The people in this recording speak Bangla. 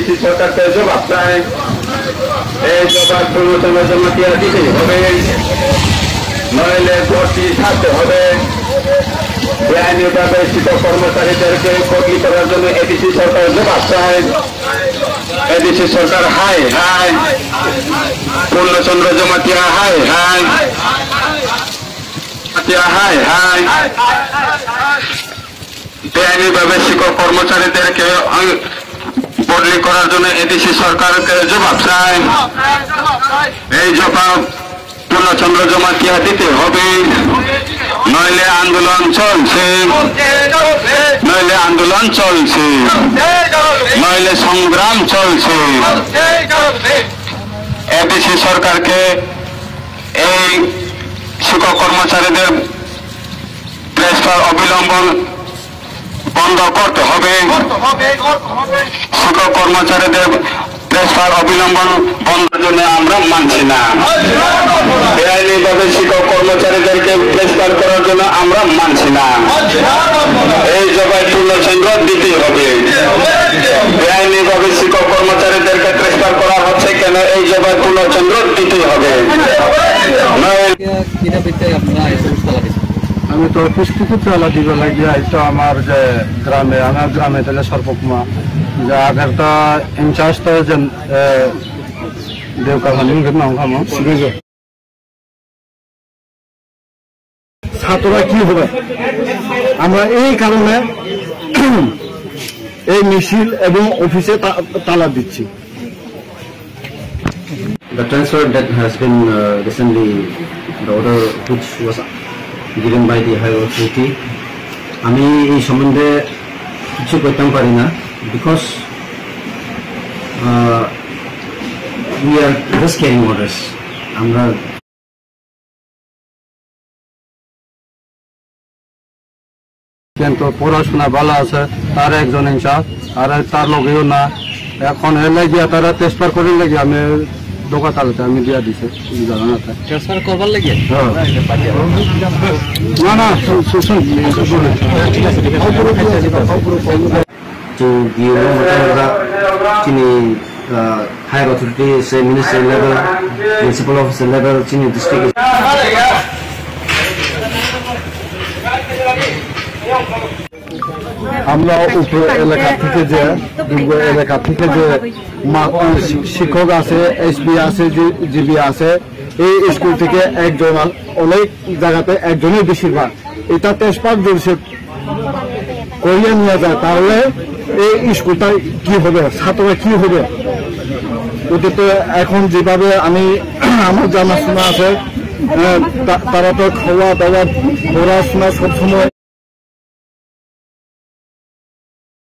এডিসি সরকারকে জবাব চাই। এই জবাব পূর্ণচন্দ্র জমাতিয়া দিতেই হবে, নইলে ভর্তি ছাড়তে হবে। বেআইনিভাবে শিক্ষক কর্মচারীদেরকে বদলি করার জন্য এডিসি সরকার জবাব চায়। এডিসি সরকার হাই হাই, পূর্ণচন্দ্র জমাতিয়া হাই হাই, হাই হাই। বেআইনিভাবে শিক্ষক কর্মচারীদেরকে বদলি করার জন্য এডিসি সরকারকে জবাব চায়। এই জবাব পূর্ণচন্দ্র জমাতিয়া দিতে হবে, নইলে আন্দোলন চলছে, নইলে আন্দোলন চলছে, নইলে সংগ্রাম চলছে। এডিসি সরকারকে এই শিক্ষক কর্মচারীদের ট্রান্সফার অবিলম্বন বন্ধ করতে হবে। শিক্ষক কর্মচারীদের ট্রান্সফার অবিলম্বন বন্ধের জন্য আমরা মানছি না। বেআইনিভাবে শিক্ষক কর্মচারীদেরকে ট্রান্সফার করার জন্য আমরা মানছি না। এই জবাব পূর্ণচন্দ্র দিতেই হবে। বেআইনিভাবে শিক্ষক কর্মচারীদেরকে ট্রান্সফার করা হচ্ছে কেন, এই জবাব পূর্ণচন্দ্র দিতেই হবে। আমি তো প্রস্তুতি চালা দিব লাগিয়া এটা আমার যে গ্রামে, আমার গ্রামে তাহলে সর্বকুমা যে আগেরটা ইনচার্জ তো যে দেওকাহানি নাম খামো ছাত্ররা কি হবে, আমরা এই কারণে এই মিছিল এবং অফিসে তালা দিচ্ছি। The transfer that has been recently, the order which was given by the higher authority, আমি এই সম্বন্ধে কিছু করতে পারি না, because we are just carrying orders. আমরা কিন্তু পড়াশোনা ভালো আছে, তার একজন ইনচার্জ আর তার লগেও না, এখন এর লাগিয়া তারা ট্রান্সফার করে লাগে আমি দোকা তালাতে আমি দিয়া দিছে ট্রান্সফার করবার লাগে না না to give chini higher authority, say minister level, principal officer level, chini district. আমরা উপর এলাকা থেকে যে এলাকা থেকে যে শিক্ষক আছে, এসপি আছে, জিবি আছে, এই স্কুল থেকে একজন, অনেক জায়গাতে একজনই বেশিরভাগ এটা ট্রান্সফার যদি করিয়ে নিয়ে যায় তাহলে এই স্কুলটা কি হবে, ছাত্ররা কি হবে। ওদের তো এখন যেভাবে আমি আমার জানাশোনা আছে, তারা তো খাওয়া দাওয়া পড়াশোনা সবসময়